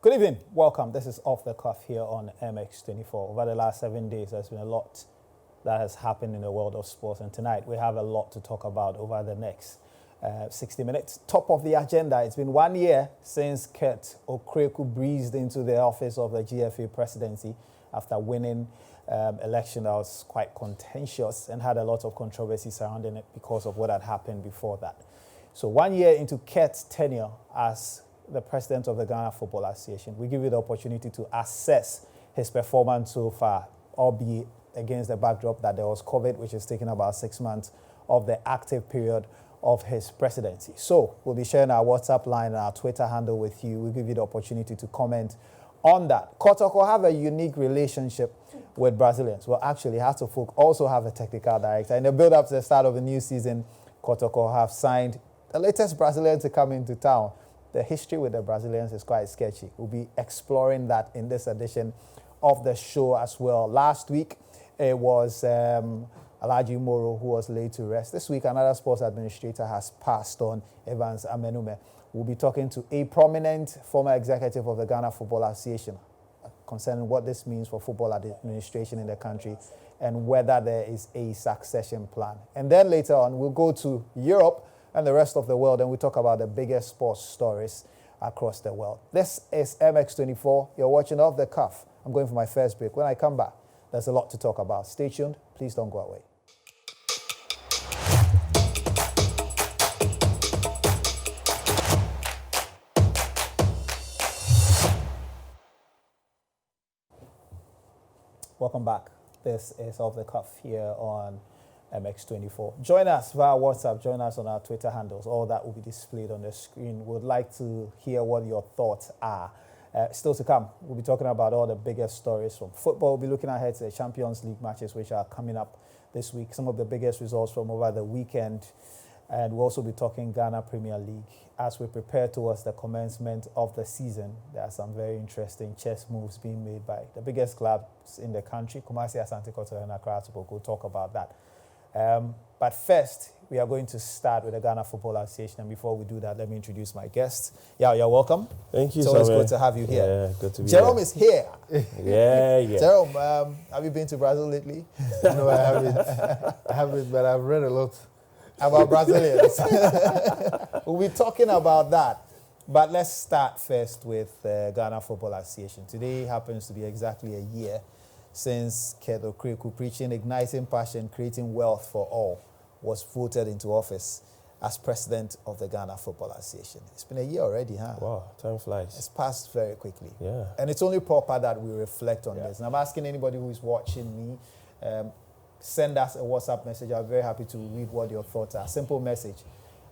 Good evening. Welcome. This is Off the Cuff here on MX24. Over the last 7 days, there's been a lot that has happened in the world of sports. And tonight, we have a lot to talk about over the next 60 minutes. Top of the agenda, it's been 1 year since Okraku breezed into the office of the GFA presidency after winning election that was quite contentious and had a lot of controversy surrounding it because of what had happened before that. So 1 year into Kurt's tenure as the president of the Ghana Football Association, we give you the opportunity to assess his performance so far, albeit against the backdrop that there was COVID, which is taking about 6 months of the active period of his presidency. So we'll be sharing our WhatsApp line and our Twitter handle with you. We'll give you the opportunity to comment on that. Kotoko have a unique relationship with Brazilians. Well, actually, Hearts of Folk also have a technical director. In the build-up to the start of the new season, Kotoko have signed the latest Brazilian to come into town. The history with the Brazilians is quite sketchy. We'll be exploring that in this edition of the show as well. Last week, it was Alhaji Moro who was laid to rest. This week, another sports administrator has passed on, Evans Amenume. We'll be talking to a prominent former executive of the Ghana Football Association concerning what this means for football administration in the country and whether there is a succession plan. And then later on, we'll go to Europe and the rest of the world, and we talk about the biggest sports stories across the world. This is MX24. You're watching Off the Cuff. I'm going for my first break. When I come back, there's a lot to talk about. Stay tuned. Please don't go away. Welcome back. This is Off the Cuff here on MX24. Join us via WhatsApp. Join us on our Twitter handles. All that will be displayed on the screen. We'd like to hear what your thoughts are. Still to come, we'll be talking about all the biggest stories from football. We'll be looking ahead to the Champions League matches, which are coming up this week. Some of the biggest results from over the weekend. And we'll also be talking Ghana Premier League. As we prepare towards the commencement of the season, there are some very interesting chess moves being made by the biggest clubs in the country, Kumasi, Asante Kotoko, and Accra. We'll talk about that. But first, we are going to start with the Ghana Football Association. And before we do that, let me introduce my guests. Yeah, you're welcome. Thank you, It's always good to have you here. Yeah, good to be Jerome here. is here. Yeah. Jerome, have you been to Brazil lately? No, I haven't. I haven't, but I've read a lot. About Brazilians. We'll be talking about that. But let's start first with the Ghana Football Association. Today happens to be exactly a year since Okraku, preaching igniting passion, creating wealth for all, was voted into office as president of the Ghana Football Association. It's been a year already, huh? Wow, time flies. It's passed very quickly. Yeah. And it's only proper that we reflect on this. And I'm asking anybody who is watching me, send us a WhatsApp message. I'm very happy to read what your thoughts are. Simple message.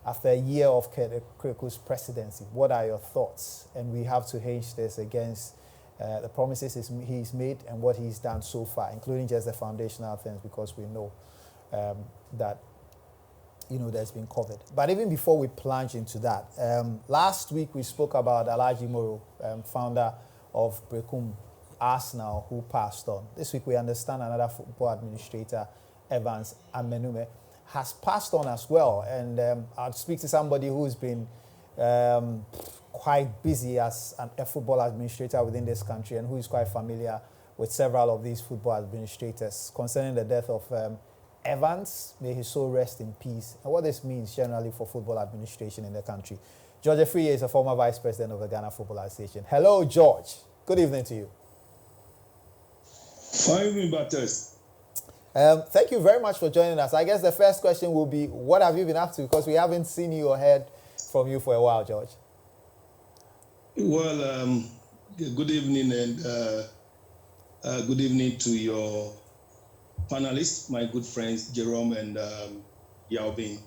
After a year of Okraku's presidency, what are your thoughts? And we have to hedge this against the promises he's made and what he's done so far, including just the foundational things, because we know that there's been COVID. But even before we plunge into that, last week we spoke about Alhaji Moro, founder of Brekum Arsenal, who passed on. This week we understand another football administrator, Evans Amenume, has passed on as well. And I'll speak to somebody who's been quite busy as a football administrator within this country and who is quite familiar with several of these football administrators concerning the death of Evans. May his soul rest in peace. And what this means generally for football administration in the country. George Afriye is a former vice president of the Ghana Football Association. Hello, George. Good evening to you. Fine evening, Batters. Thank you very much for joining us. I guess the first question will be, what have you been up to? Because we haven't seen you or heard from you for a while, George. Well, good evening and good evening to your panelists, my good friends Jerome and Yaobin.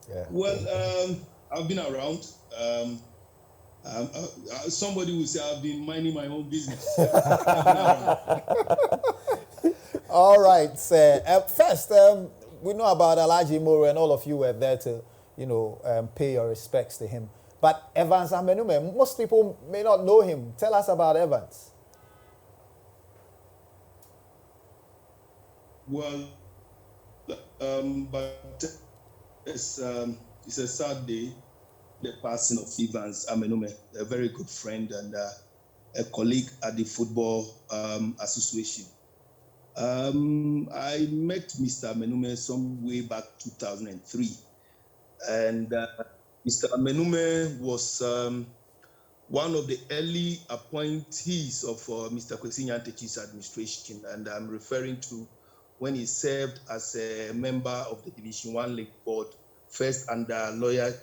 Yeah. Well, I've been around. Somebody will say I've been minding my own business. All right, sir. First, we know about Alhaji Moro, and all of you were there to, pay your respects to him. But Evans Amenume, most people may not know him. Tell us about Evans. Well, but it's a sad day, the passing of Evans Amenume, a very good friend and a colleague at the Football Association. I met Mr. Menume some way back 2003. And Mr. Menume was one of the early appointees of Mr. Kwesi Nyantechi's administration. And I'm referring to when he served as a member of the Division 1 League Board, first under lawyer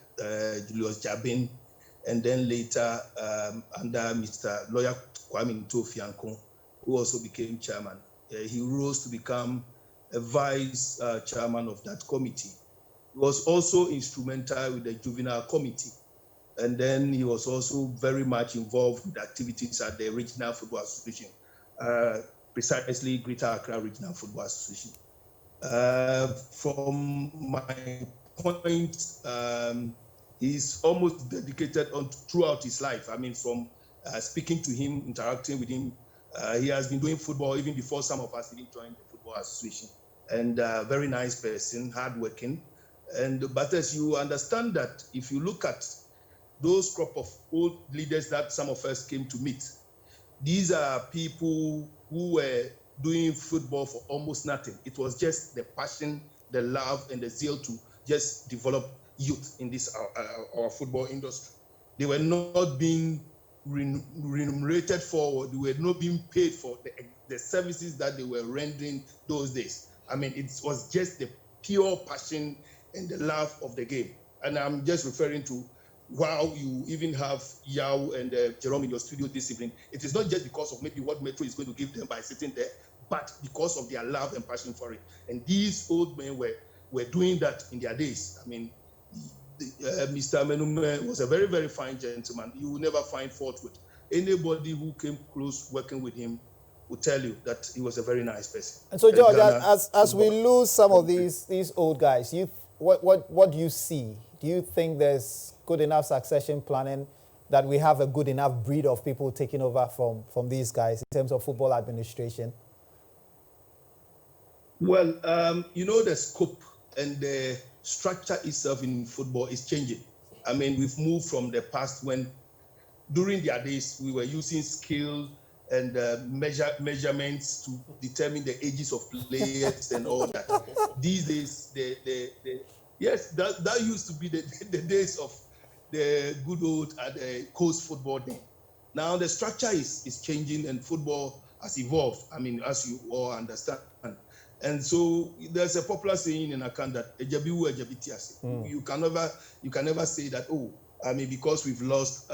Julius Jabin, and then later under Mr. Lawyer Kwame Ntofianko, who also became chairman. He rose to become a vice chairman of that committee. He was also instrumental with the juvenile committee. And then he was also very much involved with activities at the Regional Football Association, precisely Greater Accra Regional Football Association. From my point, he's almost dedicated throughout his life. I mean, from speaking to him, interacting with him, he has been doing football even before some of us even joined the Football Association. And very nice person, hardworking. But as you understand that, if you look at those crop of old leaders that some of us came to meet, these are people who were doing football for almost nothing. It was just the passion, the love, and the zeal to just develop youth in this our football industry. They were not being remunerated for, they were not being paid for the services that they were rendering those days. I mean, it was just the pure passion and the love of the game. And I'm just referring to, while you even have Yao and Jerome in your studio this evening, it is not just because of maybe what Metro is going to give them by sitting there, but because of their love and passion for it. And these old men were doing that in their days. I mean, Mr. Menume was a very, very fine gentleman. You will never find fault with. Anybody who came close working with him will tell you that he was a very nice person. And so, George, as we lose some of these old guys, what do you see? Do you think there's good enough succession planning, that we have a good enough breed of people taking over from these guys in terms of football administration? Well, the scope and the structure itself in football is changing. I mean, we've moved from the past when, during their days, we were using skill and measurements to determine the ages of players and all that. These days, yes, that used to be the days of the good old coast football day. Now the structure is changing and football has evolved. I mean, as you all understand. And so there's a popular saying in Akan that ejabiwu ejabitiase. You can never say that, because we've lost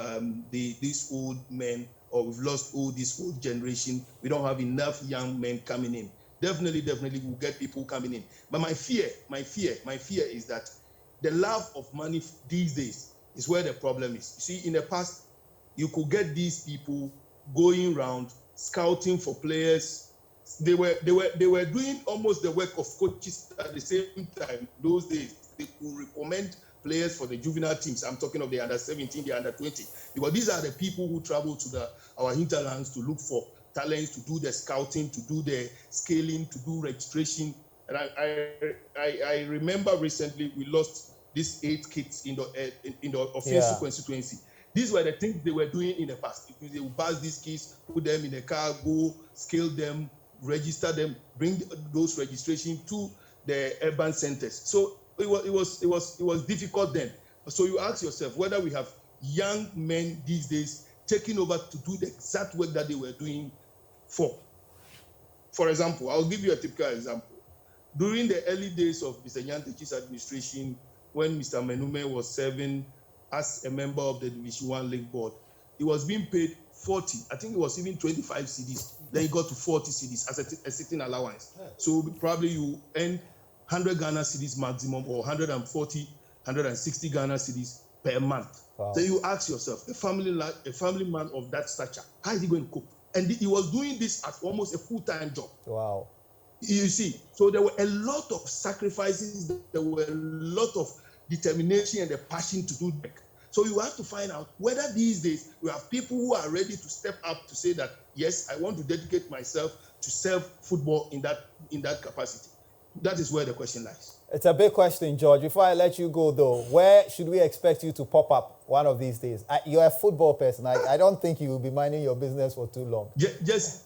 these old men, or we've lost this old generation, we don't have enough young men coming in. Definitely we'll get people coming in. But my fear is that the love of money these days is where the problem is. You see, in the past, you could get these people going around scouting for players. They were doing almost the work of coaches at the same time. Those days, they could recommend players for the juvenile teams. I'm talking of the under 17, the under 20. Because these are the people who travel to our hinterlands to look for talents, to do the scouting, to do the scaling, to do registration. And I remember recently we lost these 8 kids in the offensive constituency. These were the things they were doing in the past. They would pass these kids, put them in a car, go scale them, register them, bring those registration to the urban centers. So it was difficult then. So you ask yourself whether we have young men these days taking over to do the exact work that they were doing for. For example, I'll give you a typical example. During the early days of Mr. Nyantechi's administration, when Mr. Menume was serving as a member of the Division 1 League Board, he was being paid 40, I think it was even 25 cedis. Then he got to 40 cedis as a sitting allowance. So probably you earn 100 Ghana cedis maximum, or 140, 160 Ghana cedis per month. Wow. Then you ask yourself, a family man of that stature, how is he going to cope? And he was doing this as almost a full-time job. Wow. You see, so there were a lot of sacrifices, there were a lot of determination and the passion to do work. So you have to find out whether these days we have people who are ready to step up to say that, yes, I want to dedicate myself to serve football in that capacity. That is where the question lies. It's a big question, George. Before I let you go, though, where should we expect you to pop up one of these days? You're a football person. I don't think you will be minding your business for too long. Just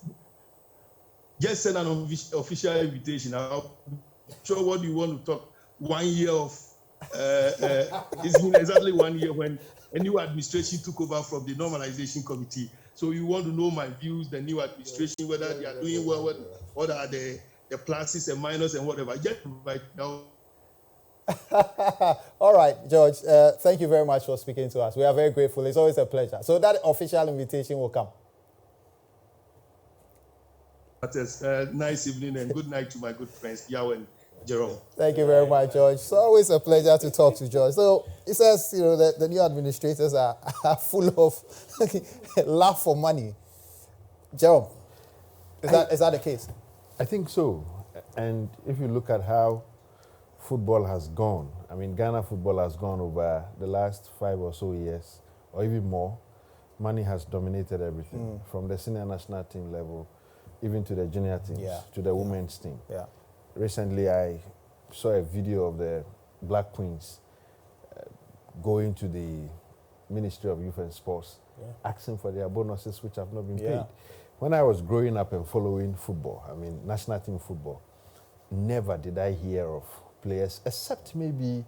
send an official invitation. I'm sure what you want to talk. 1 year of it's been exactly 1 year when a new administration took over from the normalization committee. So you want to know my views, the new administration, whether they are doing well, what are the pluses and minuses and whatever. Just right now. All right, George, thank you very much for speaking to us. We are very grateful. It's always a pleasure. So that official invitation will come. Nice evening and good night to my good friends, Yao and Jerome. Thank you very much, George. It's always a pleasure to talk to George. So he says, you know, that the new administrators are full of laugh for money. Jerome, is that the case? I think so. And if you look at how football has gone, I mean, Ghana football has gone over the last 5 or so years, or even more. Money has dominated everything, from the senior national team level, even to the junior teams, to the women's team. Yeah. Recently, I saw a video of the Black Queens going to the Ministry of Youth and Sports, asking for their bonuses, which have not been paid. When I was growing up and following football, I mean, national team football, never did I hear of players, except maybe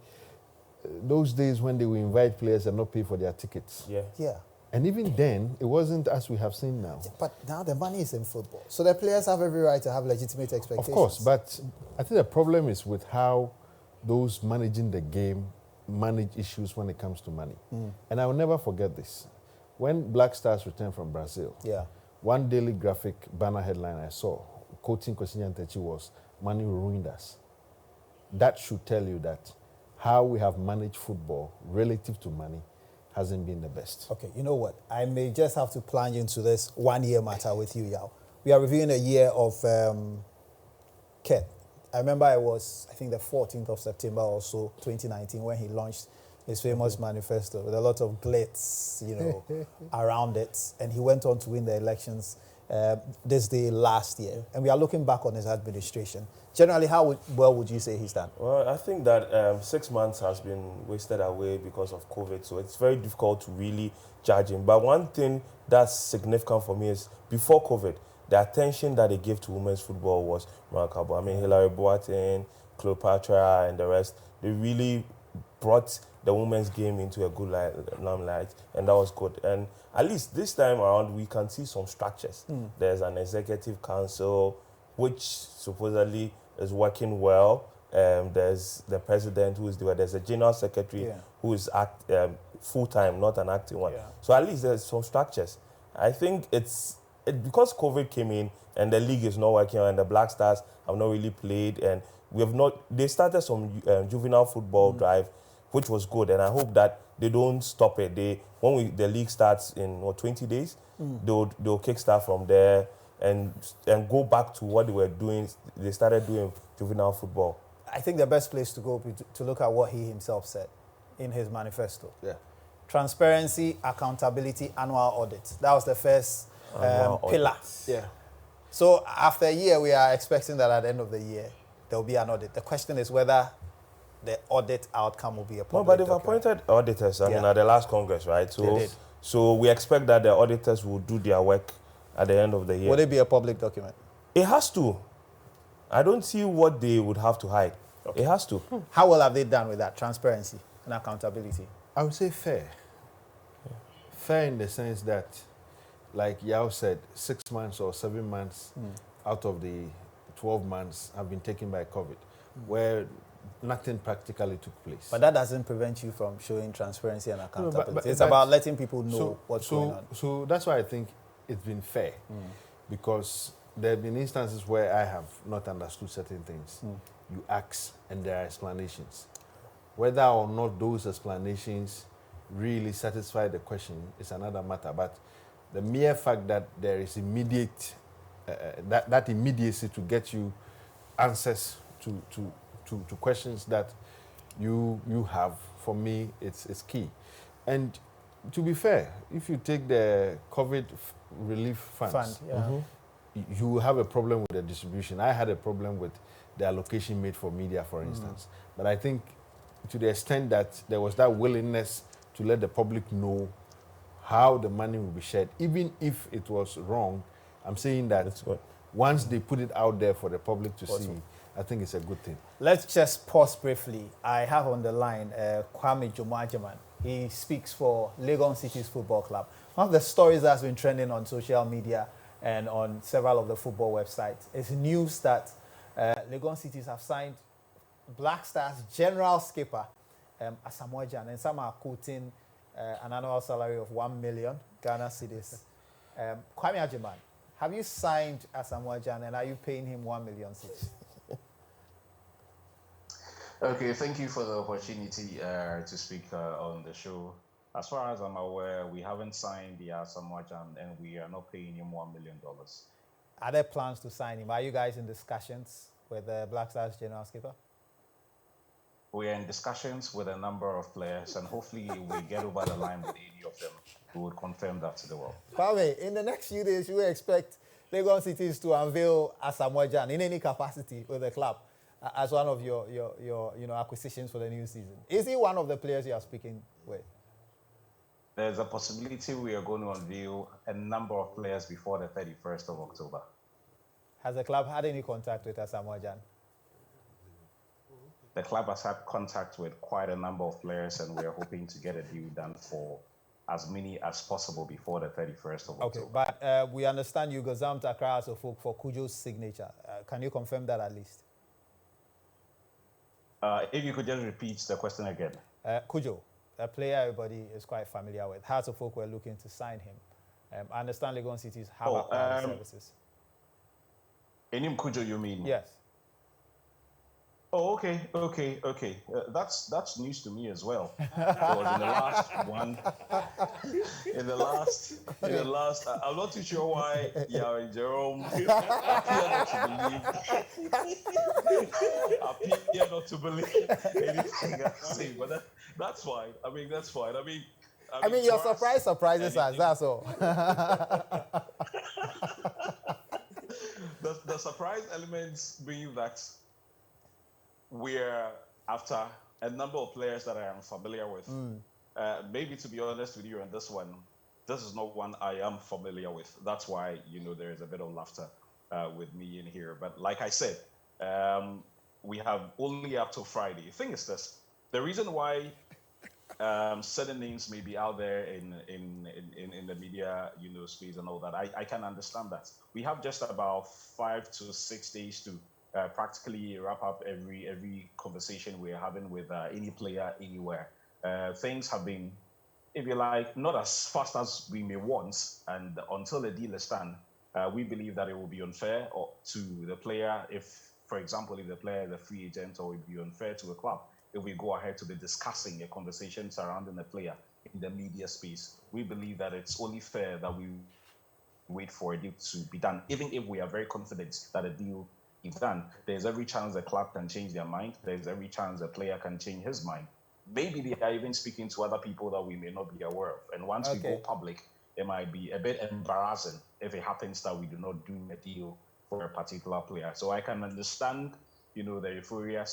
those days when they would invite players and not pay for their tickets. Yeah. And even then, it wasn't as we have seen now. But now the money is in football. So the players have every right to have legitimate expectations. Of course, but I think the problem is with how those managing the game manage issues when it comes to money. And I will never forget this. When Black Stars returned from Brazil, one Daily Graphic banner headline I saw, quoting Kosinyan Techi, was, "Money ruined us." That should tell you that how we have managed football relative to money hasn't been the best. Okay, you know what? I may just have to plunge into this 1 year matter with you, Yao. We are reviewing a year of Ken. I remember it was, I think, the 14th of September or so, 2019, when he launched his famous manifesto with a lot of glitz, you know, around it. And he went on to win the elections this day last year. And we are looking back on his administration. Generally, how well would you say he's done? Well, I think that 6 months has been wasted away because of COVID, so it's very difficult to really judge him. But one thing that's significant for me is, before COVID, the attention that they gave to women's football was remarkable. I mean, Hilary Boateng, Cleopatra, and the rest, they really brought the women's game into a good limelight, and that was good. And at least this time around, we can see some structures. There's an executive council, which supposedly is working well. There's the president who is there. There's a general secretary who is full-time, not an acting one. So at least there's some structures. I think it's because COVID came in and the league is not working and the Black Stars have not really played, and we have not. They started some juvenile football drive, which was good, and I hope that they don't stop it. When the league starts in 20 days, they'll kickstart from there and go back to what they were doing. They started doing juvenile football. I think the best place to go would be to look at what he himself said in his manifesto. Transparency, accountability, annual audit. That was the first pillar. So after a year, we are expecting that at the end of the year, there will be an audit. The question is whether the audit outcome will be a public No, but they've document. appointed auditors, I mean, at the last Congress, right? So we expect that the auditors will do their work at the end of the year. Will it be a public document? It has to. I don't see what they would have to hide. It has to. How well have they done with that, transparency and accountability? I would say fair. Fair in the sense that, like Yao said, 6 months or 7 months out of the 12 months have been taken by COVID, where nothing practically took place. But that doesn't prevent you from showing transparency and accountability. but It's about letting people know what's going on. So that's why I think it's been fair, because there have been instances where I have not understood certain things. You ask and there are explanations. Whether or not those explanations really satisfy the question is another matter. But the mere fact that there is immediate, that immediacy to get you answers to questions that you have, for me, it's key. And to be fair, if you take the COVID relief funds, you have a problem with the distribution. I had a problem with the allocation made for media, for instance. But I think to the extent that there was that willingness to let the public know how the money will be shared, even if it was wrong, I'm saying that That's good. once they put it out there for the public to Awesome. see, I think it's a good thing. Let's just pause briefly. I have on the line Kwame Jomajiman. He speaks for Legon Cities Football Club. One of the stories that's been trending on social media and on several of the football websites is news that Legon Cities have signed Black Stars general skipper Asamoah Gyan, and some are quoting an annual salary of 1 million Ghana cedis. Kwame Ajiman, have you signed Asamoah Gyan and are you paying him 1 million cedis? Okay, thank you for the opportunity to speak on the show. As far as I'm aware, we haven't signed the Asamoah Gyan and we are not paying him $1 million. Are there plans to sign him? Are you guys in discussions with the Black Stars general skipper? We are in discussions with a number of players, and hopefully we get over the line with any of them who would confirm that to the world. Kwame, in the next few days, you expect Legon Cities to unveil Asamoah Gyan in any capacity with the club as one of your acquisitions for the new season. Is he one of the players you are speaking with? There's a possibility we are going to unveil a number of players before the 31st of October. Has the club had any contact with Asamoah Gyan? The club has had contact with quite a number of players, and we are hoping to get a deal done for as many as possible before the 31st of October. Okay, but we understand you gazumped Accra as a folk for Kujo's signature. Can you confirm that at least? If you could just repeat the question again. Kujo, a player everybody is quite familiar with. Hearts of Folk were looking to sign him. I understand Legon Cities have acquired services. Enim Kujo, you mean? Yes. Oh, okay. That's news to me as well. Because in the last, I'm not too sure why Jerome appear not to believe anything I say, but that's fine. I mean, that's fine. I mean, your surprise surprises us. That's all. The surprise elements being that we're after a number of players that I am familiar with. Maybe to be honest with you on this one, this is not one I am familiar with. That's why, there is a bit of laughter with me in here. But like I said, we have only up till Friday. The thing is this, the reason why certain names may be out there in the media, space and all that, I can understand that. We have just about 5 to 6 days to practically wrap up every conversation we're having with any player anywhere. Things have been, if you like, not as fast as we may want, and until the deal is done, we believe that it will be unfair to the player if, for example, if the player is a free agent, or it would be unfair to a club if we go ahead to be discussing a conversation surrounding the player in the media space. We believe that it's only fair that we wait for a deal to be done, even if we are very confident that a deal is done. There's every chance the club can change their mind. There's every chance the player can change his mind. Maybe they are even speaking to other people that we may not be aware of. And once we go public, it might be a bit embarrassing if it happens that we do not do a deal for a particular player. So I can understand, the euphoria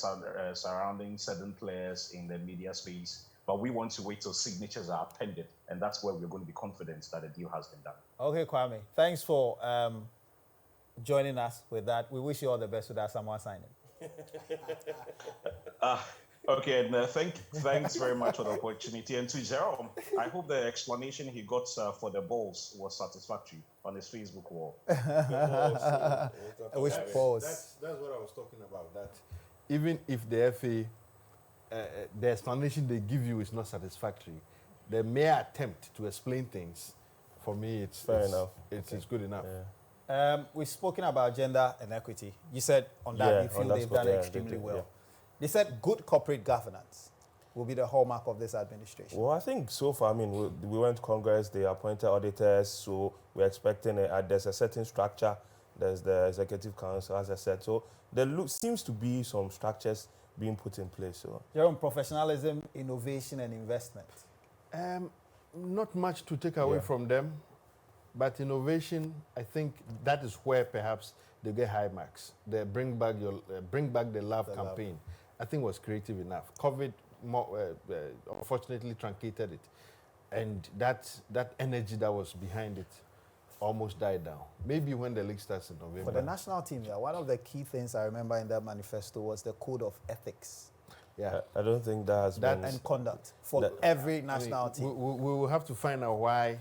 surrounding certain players in the media space, but we want to wait till signatures are appended, and that's where we're going to be confident that a deal has been done. Okay, Kwame, thanks for joining us with that. We wish you all the best with that Asamoah signing. Okay, and thanks very much for the opportunity. And to Jerome, I hope the explanation he got for the balls was satisfactory on his Facebook wall. Which balls? That's what I was talking about. That even if the FA, the explanation they give you is not satisfactory, the mere attempt to explain things, for me, it's fair enough. It's good enough. Yeah. We've spoken about gender and equity. You said on that you feel they've done extremely well. Yeah. They said good corporate governance will be the hallmark of this administration. Well, I think so far, we went to Congress, they appointed auditors, so we're expecting there's a certain structure. There's the Executive Council, as I said. So there seems to be some structures being put in place. So Jerome, professionalism, innovation, and investment. Not much to take away from them. But innovation, I think that is where perhaps they get high marks. The bring back the love campaign, I think was creative enough. COVID unfortunately truncated it, and that energy that was behind it almost died down. Maybe when the league starts in November. For the national team, one of the key things I remember in that manifesto was the code of ethics. Yeah, I don't think that has been... And conduct for every national team. We will have to find out why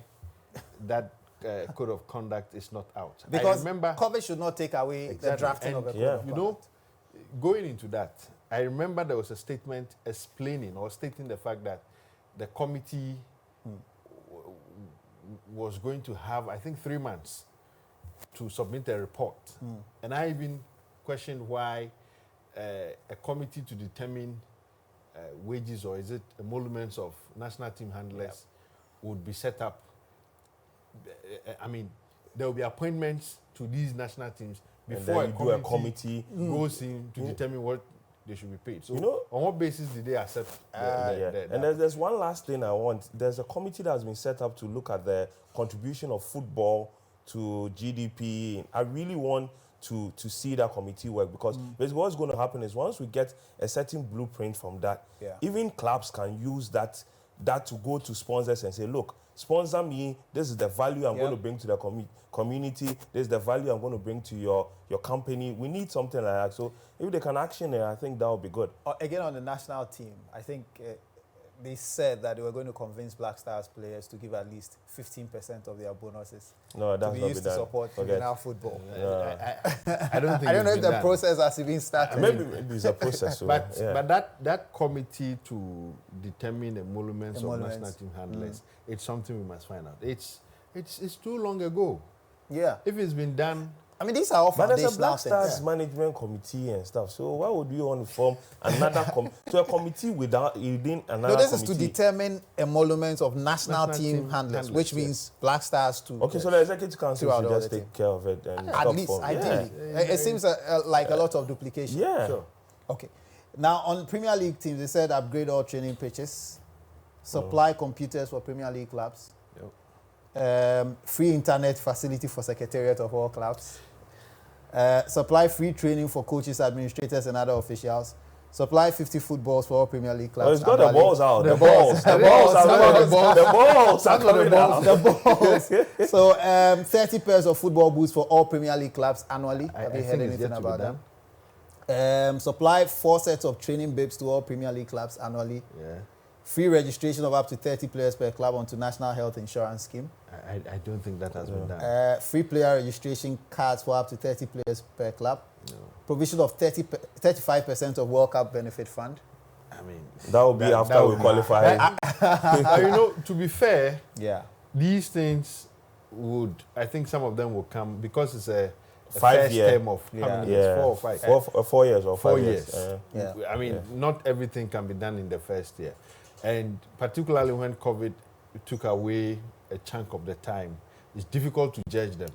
that code of conduct is not out. Because I remember COVID should not take away the drafting of a code of conduct. Going into that, I remember there was a statement explaining or stating the fact that the committee was going to have, I think, 3 months to submit a report. And I even questioned why a committee to determine wages, or is it emoluments of national team handlers, would be set up. I mean, there will be appointments to these national teams before a committee goes in to determine what they should be paid. So, on what basis did they accept? And there's one last thing I want. There's a committee that has been set up to look at the contribution of football to GDP. I really want to see that committee work, because basically what's going to happen is once we get a certain blueprint from that, even clubs can use that to go to sponsors and say, look, sponsor me, this is the value I'm going to bring to the community, this is the value I'm going to bring to your company. We need something like that. So if they can action it, I think that would be good. Again, on the national team, I think they said that they were going to convince Black Stars players to give at least 15% of their bonuses to be used to support juvenile football. I don't think I don't know if the process has even started. Maybe it's a process. But that committee to determine emoluments of national team handlers, it's something we must find out. It's too long ago. Yeah. If it's been done. I mean, these are all but there's a Black foundational Stars management committee and stuff. So why would you want to form another a committee within another this committee? is to determine emoluments of national team handlers, which means Black Stars to... Okay, so the executive council should just take care of it. And at least, ideally. It seems like a lot of duplication. Yeah. Sure. Okay. Now, on Premier League teams, they said upgrade all training pitches, supply computers for Premier League clubs, free internet facility for secretariat of all clubs, supply free training for coaches, administrators, and other officials, supply 50 footballs for all Premier League clubs. Oh, it's got the balls out. The balls. So 30 pairs of football boots for all Premier League clubs annually. Have you heard anything about that? Supply 4 sets of training bibs to all Premier League clubs annually. Yeah. Free registration of up to 30 players per club onto National Health Insurance Scheme. I don't think that has been done. Free player registration cards for up to 30 players per club. No. Provision of 35% of World Cup benefit fund. I mean, that will be after we qualify. To be fair, these things would, I think some of them will come because it's a 5 year term of how many years? 4 or 5? 4 years or 4 5 years. I mean, not everything can be done in the first year. And particularly when COVID took away a chunk of the time, it's difficult to judge them.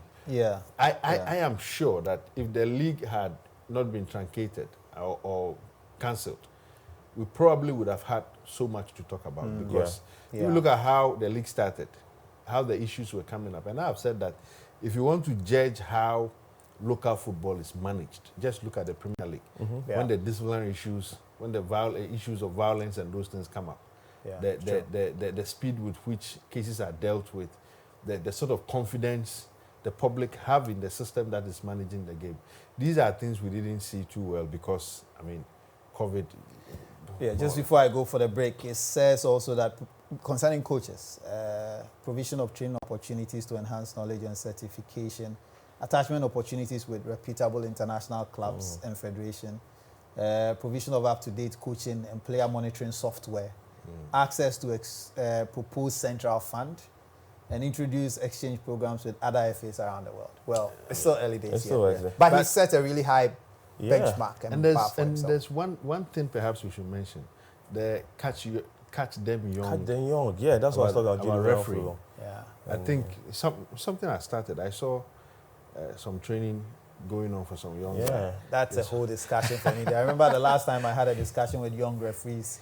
I am sure that if the league had not been truncated or cancelled, we probably would have had so much to talk about, because if you look at how the league started, how the issues were coming up, and I've said that if you want to judge how local football is managed, just look at the Premier League. When the disciplinary issues, when the issues of violence and those things come up, the speed with which cases are dealt with, the sort of confidence the public have in the system that is managing the game. These are things we didn't see too well because, I mean, COVID. Just before I go for the break, it says also that concerning coaches, provision of training opportunities to enhance knowledge and certification, attachment opportunities with reputable international clubs and federation, provision of up-to-date coaching and player monitoring software, access to proposed central fund, and introduce exchange programs with other FAs around the world. Well, it's still early days here. But he set a really high benchmark. And there's one thing perhaps we should mention. The catch them young. Catch them young. Yeah, that's what I was talking about referee. I think something has started. I saw some training going on for some young guys. That's a whole discussion for me. I remember the last time I had a discussion with young referees.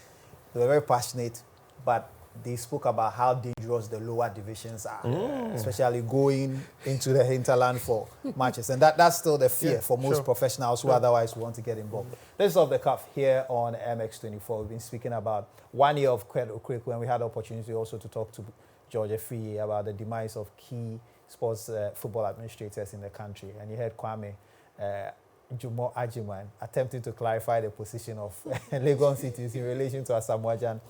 They were very passionate, but they spoke about how dangerous the lower divisions are, especially going into the hinterland for matches. And that's still the fear for most professionals who otherwise want to get involved. This is off the cuff here on MX24. We've been speaking about 1 year of Okraku, and we had the opportunity also to talk to George Efie about the demise of key sports football administrators in the country. And you heard Kwame Jumo Ajiman attempting to clarify the position of Legon Cities in relation to Asamoah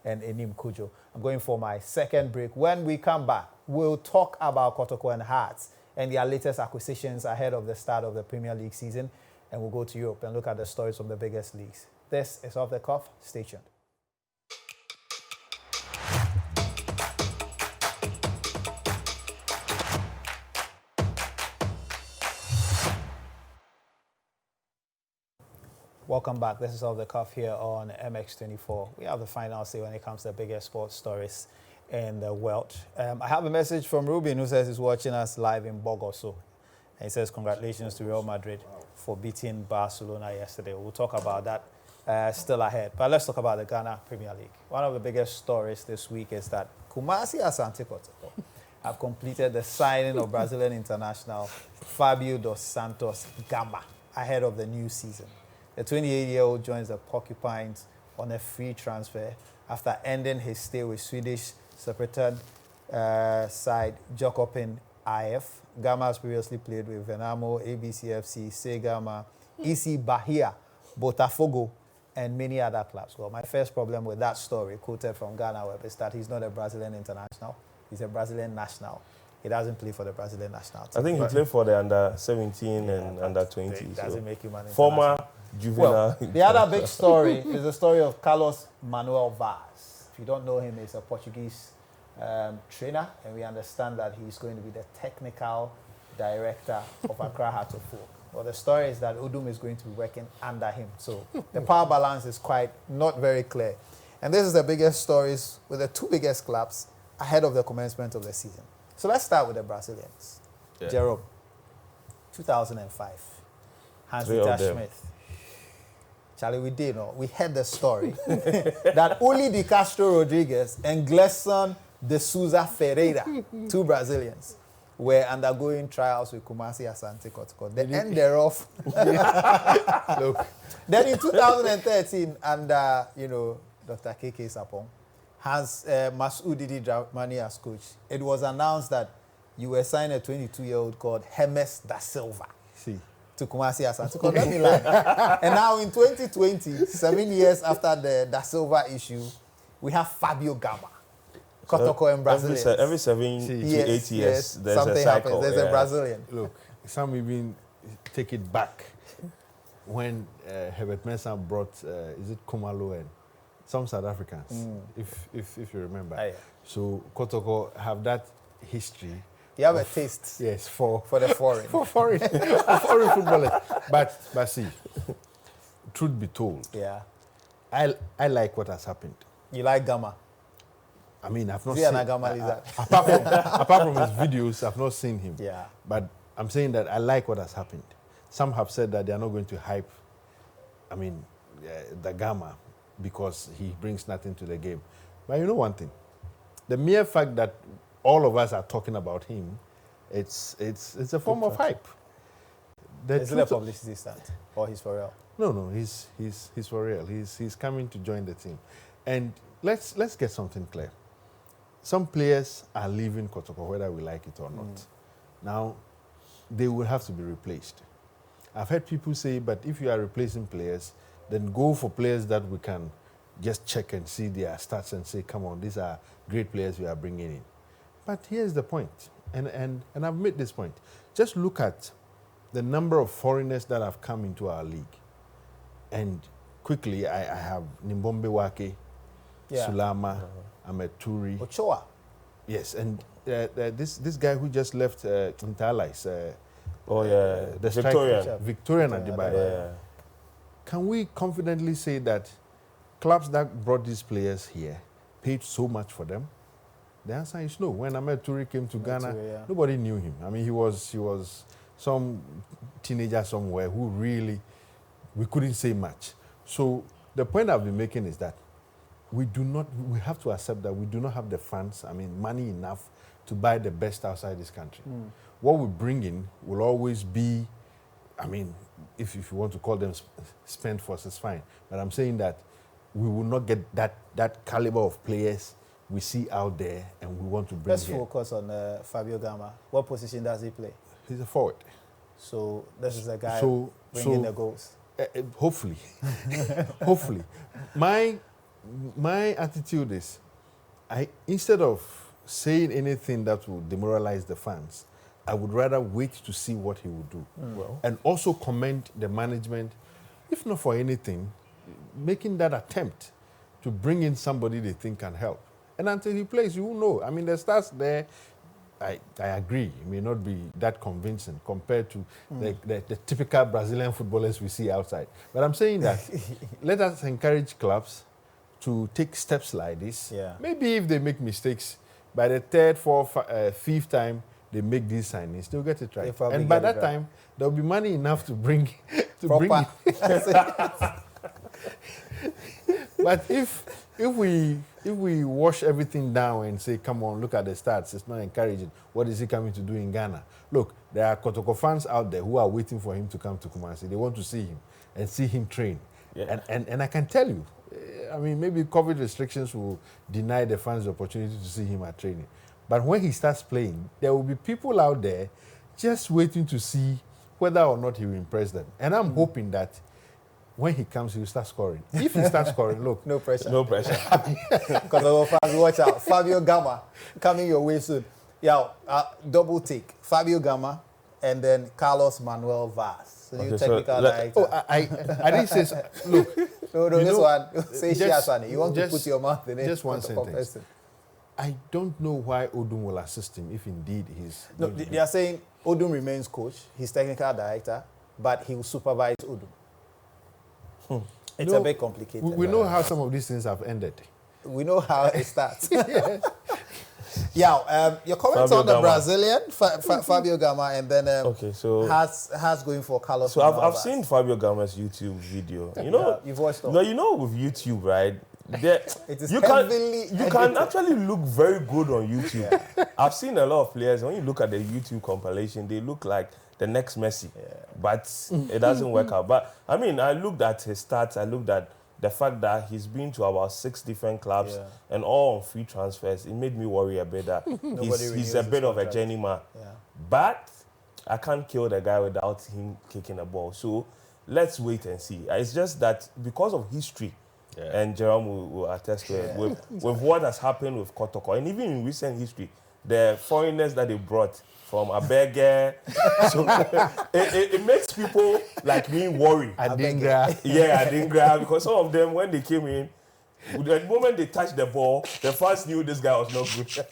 and Enim Kujo. I'm going for my second break. When we come back, we'll talk about Kotoko and Hearts and their latest acquisitions ahead of the start of the Premier League season. And we'll go to Europe and look at the stories from the biggest leagues. This is Off the Cuff. Stay tuned. Welcome back. This is Off the Cuff here on MX24. We have the final say when it comes to the biggest sports stories in the world. I have a message from Ruben who says he's watching us live in Bogoso. And he says congratulations to Real Madrid for beating Barcelona yesterday. We'll talk about that still ahead. But let's talk about the Ghana Premier League. One of the biggest stories this week is that Kumasi Asante Kotoko have completed the signing of Brazilian international Fabio dos Santos Gama ahead of the new season. The 28-year-old joins the Porcupines on a free transfer after ending his stay with Swedish Superettan side Jokopin IF. Gama has previously played with Venamo, ABCFC, Segama, EC Bahia, Botafogo, and many other clubs. Well, my first problem with that story, quoted from Ghana Web, is that he's not a Brazilian international. He's a Brazilian national. He doesn't play for the Brazilian national team. I think he played for the under-17 and under-20. It doesn't make him an international. Former juvenile. Well, the other big story is the story of Carlos Manuel Vaz. If you don't know him, he's a Portuguese trainer, and we understand that he's going to be the technical director of Accra Hearts of Oak. Well, the story is that Udum is going to be working under him. So the power balance is quite not very clear. And this is the biggest stories with the two biggest clubs ahead of the commencement of the season. So let's start with the Brazilians. Yeah. Jerome, 2005, Hans-Dieter Schmidt. Charlie, we did know. We heard the story that Uli de Castro Rodriguez and Gleison de Souza Ferreira, two Brazilians, were undergoing trials with Kumasi Asante Kotoko. The end thereof. Look. Then in 2013, under Dr. KK Sapong, has Masoud Didi Dramani as coach, it was announced that you were signing a 22-year-old called Hermes da Silva to Kumasi Asante. Let me lie. And now in 2020, 7 years after the da Silva issue, we have Fabio Gama, Kotoko and Brazilians. Every 7 to 8 years, there's something a cycle. happens. There's a Brazilian. Look, some even take it back when Herbert Mensah brought, is it Komalo and some South Africans, if you remember. Yeah. So Kotoko have that history. You have a taste. Yes, for the foreign. for foreign footballers. But see, truth be told, Yeah. I like what has happened. You like Gama? I mean, I've not See seen an Gama lizard. apart from his videos, I've not seen him. Yeah. But I'm saying that I like what has happened. Some have said that they are not going to hype, the Gama, because he brings nothing to the game. But you know one thing, the mere fact that all of us are talking about him, it's a form of hype. Is it a publicity stunt, or he's for real? No, he's for real. He's coming to join the team, and let's get something clear. Some players are leaving Kotoko, whether we like it or not. Now, they will have to be replaced. I've heard people say, but if you are replacing players, then go for players that we can just check and see their stats and say, come on, these are great players we are bringing in. But here's the point, and I've made this point. Just look at the number of foreigners that have come into our league. And quickly, I have Nimbombe Wake, Sulama, Ahmed Turi. Ochoa. Yes, and this guy who just left Interallies. the Victorian Adibayo. Yeah. Can we confidently say that clubs that brought these players here paid so much for them? The answer is no. When Ahmed Turi came to Ghana, nobody knew him. I mean, he was some teenager somewhere who really, we couldn't say much. So the point I've been making is that we have to accept that we do not have the funds, money enough to buy the best outside this country. What we bring in will always be, if you want to call them spent forces, fine. But I'm saying that we will not get that caliber of players we see out there, and we want to bring. Let's focus on Fabio Gama. What position does he play? He's a forward. So this is a guy bringing the goals. Hopefully, hopefully. My attitude is, instead of saying anything that will demoralize the fans, I would rather wait to see what he will do. Well. And also commend the management, if not for anything, making that attempt to bring in somebody they think can help. And until he plays, you will know. The stats there, I agree, it may not be that convincing compared to the typical Brazilian footballers we see outside. But I'm saying that let us encourage clubs to take steps like this. Yeah. Maybe if they make mistakes, by the third, fourth, fifth time they make these signings, they'll get it right. And by that time, there'll be money enough to bring Proper. But if we wash everything down and say, come on, look at the stats, it's not encouraging. What is he coming to do in Ghana? Look, there are Kotoko fans out there who are waiting for him to come to Kumasi. They want to see him and see him train. Yeah. And I can tell you, maybe COVID restrictions will deny the fans the opportunity to see him at training. But when he starts playing, there will be people out there just waiting to see whether or not he will impress them. And I'm hoping that when he comes, he will start scoring. If he starts scoring, look. No pressure. No pressure. Because our fans, watch out. Fabio Gama coming your way soon. Yeah, double take. Fabio Gama and then Carlos Manuel Vaz. So new technical director. Oh, I didn't say so. Look. No, this one. Say Shiasani. You want to put your mouth in it. Just one sentence. I don't know why Odum will assist him if indeed he's... No, they are saying Odum remains coach. He's technical director, but he will supervise Odum. It's a bit complicated. We know how some of these things have ended. We know how it starts. Yeah, your comments Fabio on the Gama. Brazilian, Fabio Gama, and then Okay, so has going for Carlos. So I've seen Fabio Gama's YouTube video. You know, you've watched all. No, you know with YouTube, right? It is you heavily can actually look very good on YouTube. Yeah. I've seen a lot of players, when you look at the YouTube compilation, they look like the next Messi. Yeah. But it doesn't work out. But I mean, I looked at his stats, I looked at the fact that he's been to about 6 different clubs and all on free transfers. It made me worry a bit that he's a bit of a journeyman. Yeah. But I can't kill the guy without him kicking a ball. So let's wait and see. It's just that because of history, and Jerome will attest to it, with what has happened with Kotoko, and even in recent history, the foreigners that they brought from Abege, so it makes people like me worry. Adingra. Yeah, Adingra, because some of them, when they came in, the moment they touched the ball, the fans knew this guy was not good.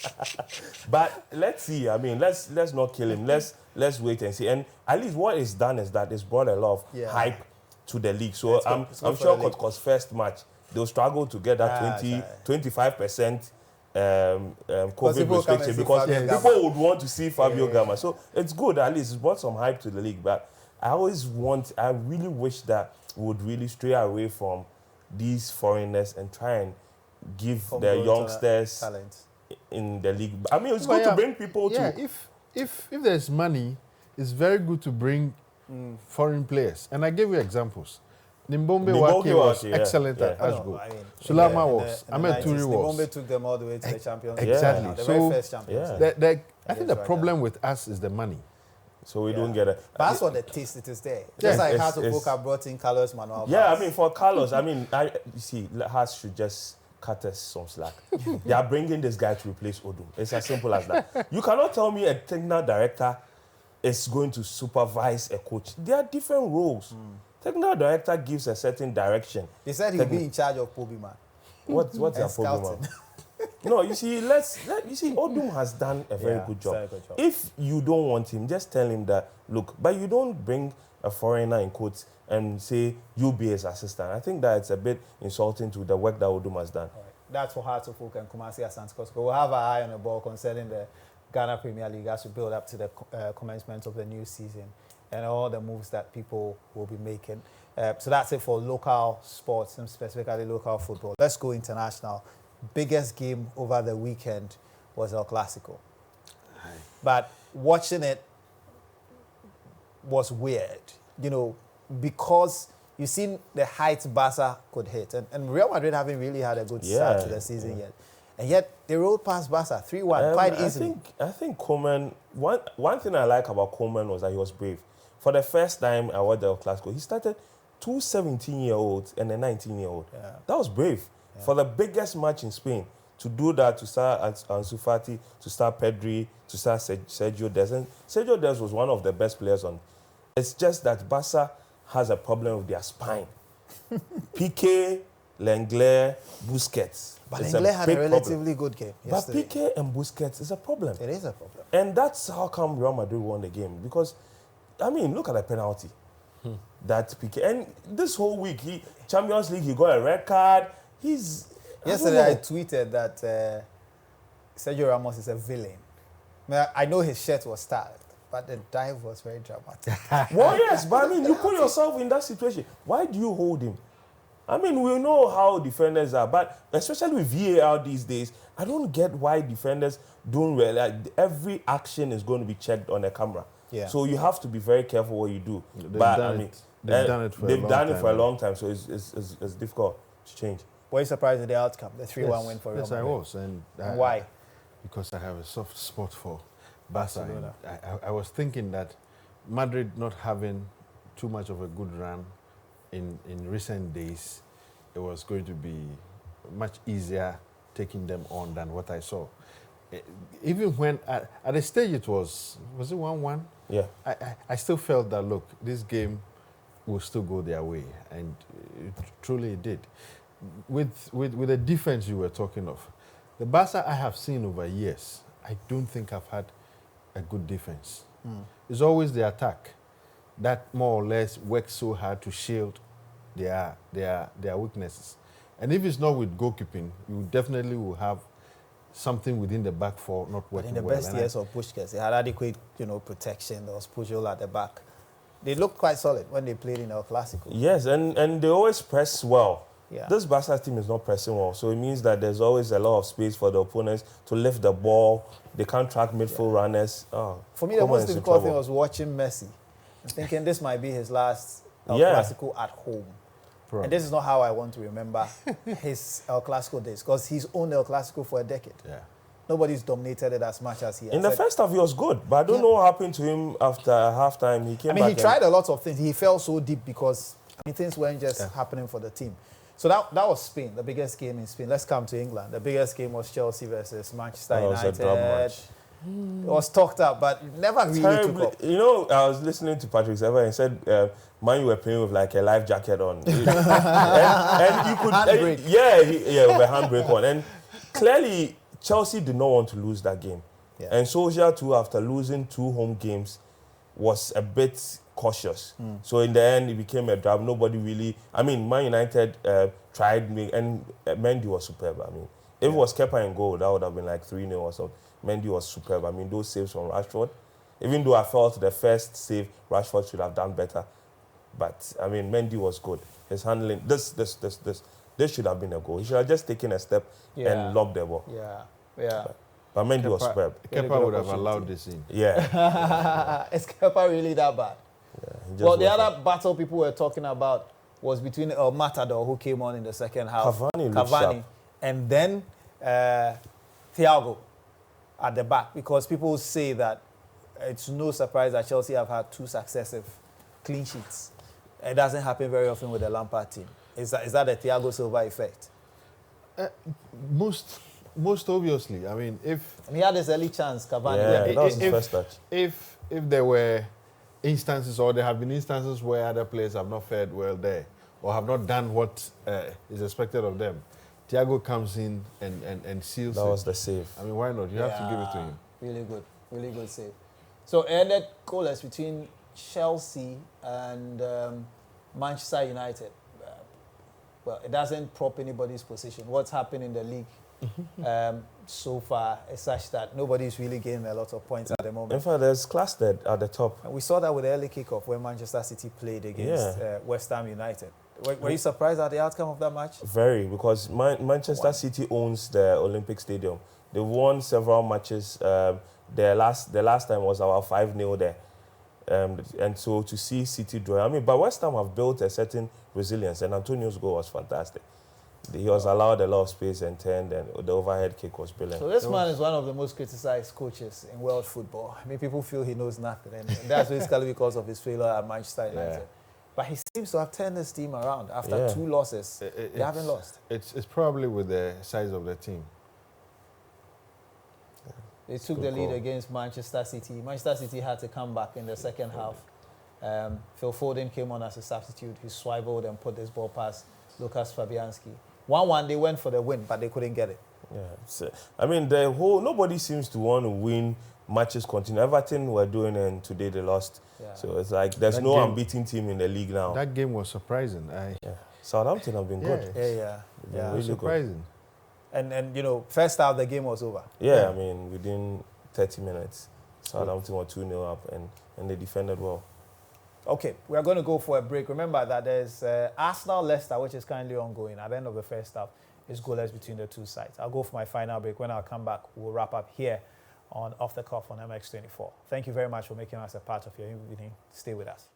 But let's see. I mean, let's not kill him. Let's wait and see. And at least what it's done is that it's brought a lot of hype to the league. So I'm sure Kotoko's first match, they'll struggle to get that 25% COVID restriction because people would want to see Fabio Gama. So it's good, at least it's brought some hype to the league. But I really wish that we would really stray away from these foreigners and try and give the youngsters in the league. I mean, it's good to bring people to... If there's money, it's very good to bring foreign players. And I gave you examples. Nimbombe Wake was excellent at Ashgo. Sulama was. Ahmed Turi was. Nimbombe took them all the way to the Champions League. Exactly. The very first Champions League. I think the problem with us is the money. So we don't get it. But that's what the taste it is there. Just like Heart of Oak brought in Carlos Manuel. Yeah, I mean, for Carlos, you see, Heart should just cut us some slack. They are bringing this guy to replace Odum. It's as simple as that. You cannot tell me a technical director is going to supervise a coach. There are different roles. Technical director gives a certain direction. They said he'll be in charge of Pobiman. What's a Pobiman? No, you see, Odum has done a very good job. If you don't want him, just tell him that, look, but you don't bring a foreigner in quotes and say, you be his assistant. I think that it's a bit insulting to the work that Odum has done. Right. That's for Hearts of Oak and Kumasi Asante Kotoko. We'll have our eye on the ball concerning the Ghana Premier League as we build up to the commencement of the new season and all the moves that people will be making. So that's it for local sports, and specifically local football. Let's go international. Biggest game over the weekend was El Clasico. But watching it was weird, because you've seen the heights Barca could hit. And Real Madrid haven't really had a good start to the season yet. And yet, they rolled past Barca 3-1 quite easily. I think Koeman, one thing I like about Koeman was that he was brave. For the first time I watched the El Clasico, he started 2 17-year-olds and a 19-year-old. Yeah. That was brave. Yeah. For the biggest match in Spain, to do that, to start Ansu Fati, to start Pedri, to start Sergio Dest. And Sergio Dest was one of the best players on. It's just that Barca has a problem with their spine. Piqué, Lenglet, Busquets. But Lenglet had a relatively good game yesterday. But Piqué and Busquets is a problem. It is a problem. And that's how come Real Madrid won the game. Because, look at the penalty. That Piqué. And this whole week, Champions League, he got a red card. Yesterday, I tweeted that Sergio Ramos is a villain. I know his shirt was starved, but the dive was very dramatic. Well, yes, but you put yourself in that situation. Why do you hold him? We know how defenders are, but especially with VAR these days, I don't get why defenders don't realize every action is going to be checked on a camera. Yeah. So you have to be very careful what you do. They've done it for a long time, so it's difficult to change. Were you surprised at the outcome, the 3-1 win for Real Madrid? Yes, I was. And why? Because I have a soft spot for Barcelona. I was thinking that Madrid not having too much of a good run in recent days, it was going to be much easier taking them on than what I saw. Even when, at the stage it was it 1-1? Yeah. I still felt that, look, this game will still go their way, and truly it did. With the defense you were talking of, the Barca I have seen over years, I don't think I've had a good defense. It's always the attack that more or less works so hard to shield their weaknesses. And if it's not with goalkeeping, you definitely will have something within the back four not working well. In the best years of Busquets, they had adequate, protection. There was Pujol at the back. They looked quite solid when they played in El Clasico. Yes, and they always press well. Yeah. This Barca team is not pressing well, so it means that there's always a lot of space for the opponents to lift the ball. They can't track midfield runners. For me, the most difficult thing was watching Messi and thinking this might be his last El Clasico at home. Probably. And this is not how I want to remember his El Clasico days, because he's owned El Clasico for a decade. Yeah. Nobody's dominated it as much as he has. In the first half, he was good, but I don't know what happened to him after halftime. He came back. He tried a lot of things. He fell so deep because things weren't just happening for the team. So that was Spain, the biggest game in Spain. Let's come to England. The biggest game was Chelsea versus Manchester United. Was a drum match. It was talked up, but never really took up. I was listening to Patrick Sever and he said, man, you were playing with like a life jacket on. and you could, handbrake. With a handbrake on. And clearly, Chelsea did not want to lose that game. Yeah. And Solskjaer too, after losing 2 home games, was a bit cautious. So in the end, it became a drab. Nobody really... Man United tried, and Mendy was superb. If it was Kepa in goal, that would have been like 3-0 or something. Mendy was superb. Those saves from Rashford, even though I felt the first save, Rashford should have done better. But, Mendy was good. His handling, this should have been a goal. He should have just taken a step and lobbed the ball. Yeah. But Mendy was superb. Kepa would have allowed this in. Yeah. Is Kepa really that bad? Yeah, well, the other battle people were talking about was between Matador, who came on in the second half. Cavani. And then Thiago at the back, because people say that it's no surprise that Chelsea have had 2 successive clean sheets. It doesn't happen very often with the Lampard team. Is that the Thiago Silva effect? Most obviously. If he had his early chance, Cavani. Yeah, that was his first touch. If there were instances, or there have been instances where other players have not fared well there, or have not done what is expected of them, Thiago comes in and seals it. That was the save. Why not? You have to give it to him. Really good save. So it ended goalless between Chelsea and Manchester United. Well, it doesn't prop anybody's position. What's happened in the league? so far is such that nobody's really gaining a lot of points at the In moment. fact, there's class there at the top. And we saw that with the early kickoff when Manchester City played against West Ham United. Were you surprised at the outcome of that match? Very, because Manchester City owns the Olympic Stadium. They won several matches. The last time was our 5-0 there. And so to see City draw, but West Ham have built a certain resilience, and Antonio's goal was fantastic. He was allowed a lot of space and turned, and the overhead kick was brilliant. So this man is one of the most criticized coaches in world football. I mean, people feel he knows nothing, and that's basically because of his failure at Manchester United. Yeah. But he seems to have turned this team around after 2 losses. They haven't lost. It's probably with the size of the team. They took the lead against Manchester City. Manchester City had to come back in the second half. Phil Foden came on as a substitute. He swiveled and put this ball past Lucas Fabianski. 1-1, they went for the win, but they couldn't get it. Yeah, so, nobody seems to want to win matches continue. Everton were doing, and today they lost. Yeah. So it's like there's no unbeaten team in the league now. That game was surprising. Southampton have been good. Yeah. Really surprising. Good. And you know, first half the game was over. Yeah, I mean, within 30 minutes, Southampton were 2-0 up, and they defended well. Okay, we are going to go for a break. Remember that there's Arsenal-Leicester, which is currently ongoing. At the end of the first half, it's goalless between the two sides. I'll go for my final break. When I come back, we'll wrap up here on Off the Cuff on MX24. Thank you very much for making us a part of your evening. Stay with us.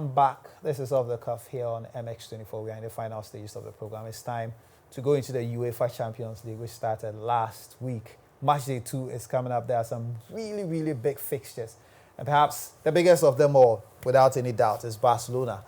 Back. This is Off the Cuff here on MX24. We are in the final stages of the program. It's time to go into the UEFA Champions League, which started last week. Match day 2 is coming up. There are some really, really big fixtures. And perhaps the biggest of them all, without any doubt, is Barcelona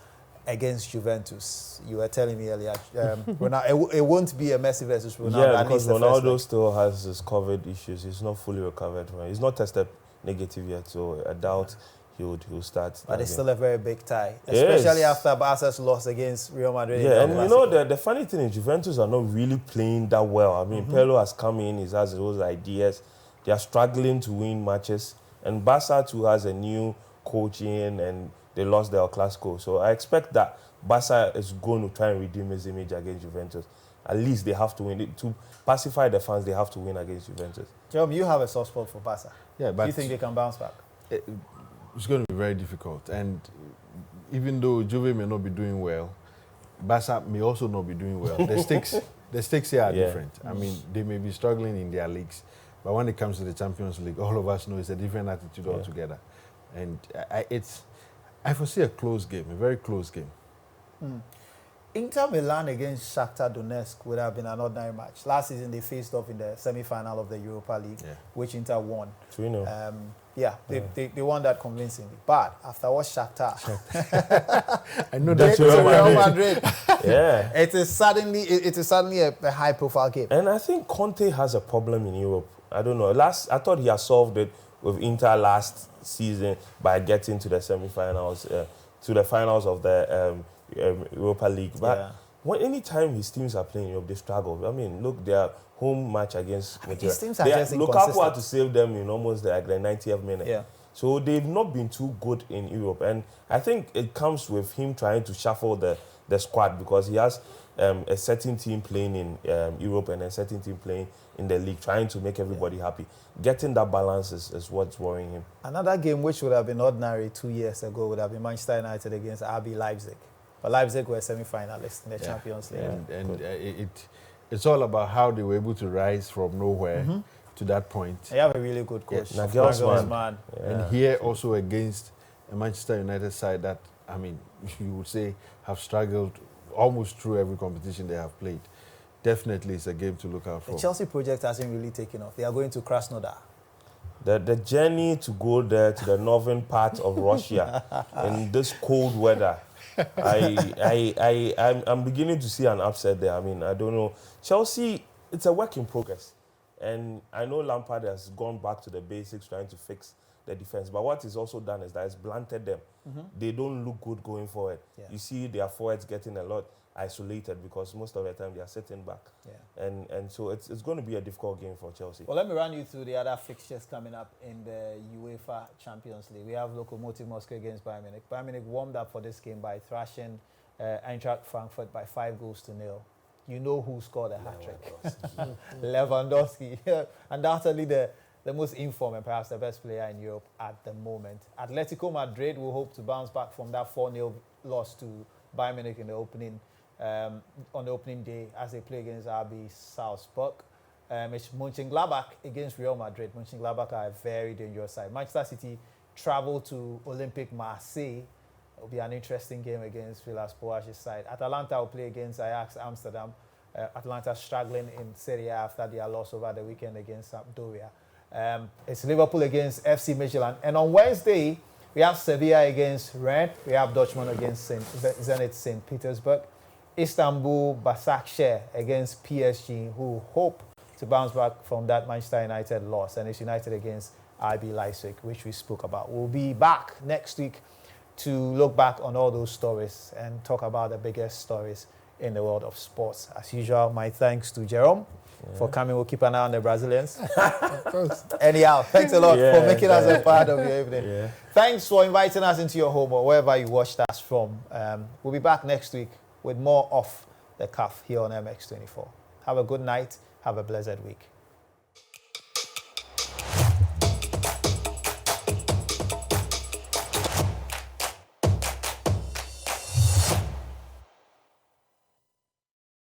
against Juventus. You were telling me earlier, it won't be a Messi versus Ronaldo. Yeah, because Ronaldo still has his COVID issues. He's not fully recovered. He's not tested negative yet, so I doubt he'll start. But it's still a very big tie, especially after Barca's loss against Real Madrid. Yeah, and you know, the funny thing is Juventus are not really playing that well. I mean, Pirlo has come in, he has those ideas. They are struggling to win matches. And Barca too has a new coach in, and they lost their Clasico. So I expect that Barca is going to try and redeem his image against Juventus. At least they have to win. To pacify the fans, they have to win against Juventus. Jerome, you have a soft spot for Barca. Yeah, but do you think they can bounce back? It's going to be very difficult. And even though Juve may not be doing well, Barca may also not be doing well. The stakes here are different. I mean, they may be struggling in their leagues, but when it comes to the Champions League, all of us know it's a different attitude altogether. And I foresee a close game, a very close game. Inter Milan against Shakhtar Donetsk would have been an ordinary match. Last season, they faced off in the semi-final of the Europa League, which Inter won. 3-0. They won that convincingly. But after what Shakhtar, I know that's Real Madrid. Yeah, it is suddenly a high-profile game. And I think Conte has a problem in Europe. I don't know. I thought he had solved it with Inter last season by getting to the semi-finals, to the finals of the Europa League. But anytime his teams are playing in Europe, they struggle. I mean, look, their home match against his teams are just inconsistent. Lukaku had to save them in almost the 90th minute. Yeah. So they've not been too good in Europe. And I think it comes with him trying to shuffle the squad, because he has a certain team playing in Europe and a certain team playing in the league, trying to make everybody happy. Getting that balance is what's worrying him. Another game which would have been ordinary 2 years ago would have been Manchester United against RB Leipzig. But Leipzig were semi-finalists in the Champions League. And it's all about how they were able to rise from nowhere to that point. They have a really good coach. Nagelsmann. And here also against a Manchester United side that, I mean, you would say have struggled almost through every competition they have played. Definitely it's a game to look out for. The Chelsea project hasn't really taken off. They are going to Krasnodar. The journey to go there to the northern part of Russia in this cold weather, I'm beginning to see an upset there. I mean, I don't know. Chelsea, it's a work in progress. And I know Lampard has gone back to the basics, trying to fix the defense. But what he's also done is that it's blunted them. They don't look good going forward. Yeah. You see their forwards getting a lot isolated because most of the time they are sitting back. Yeah. And so it's going to be a difficult game for Chelsea. Well, let me run you through the other fixtures coming up in the UEFA Champions League. We have Lokomotiv Moscow against Bayern Munich. Bayern Munich warmed up for this game by thrashing Eintracht Frankfurt by 5-0. You know who scored a hat-trick. Lewandowski. Undoubtedly the most informed and perhaps the best player in Europe at the moment. Atletico Madrid will hope to bounce back from that 4-0 loss to Bayern Munich in the opening on the opening day as they play against RB Salzburg. It's Mönchengladbach against Real Madrid. Mönchengladbach are a very dangerous side. Manchester City travel to Olympique Marseille. It will be an interesting game against Villas-Boas's side. Atalanta will play against Ajax Amsterdam. Atalanta struggling in Serie A after their loss over the weekend against Sampdoria. It's Liverpool against FC Midtjylland. And on Wednesday, we have Sevilla against Rennes. We have Dortmund against Zenit St. Petersburg. Istanbul Başakşehir against PSG, who hope to bounce back from that Manchester United loss. And it's United against RB Leipzig, which we spoke about. We'll be back next week to look back on all those stories and talk about the biggest stories in the world of sports. As usual, my thanks to Jerome for coming. We'll keep an eye on the Brazilians. Of course. Anyhow, thanks a lot for making us a part of your evening. Yeah. Thanks for inviting us into your home or wherever you watched us from. We'll be back next week with more Off the Cuff here on MX24. Have a good night. Have a blessed week.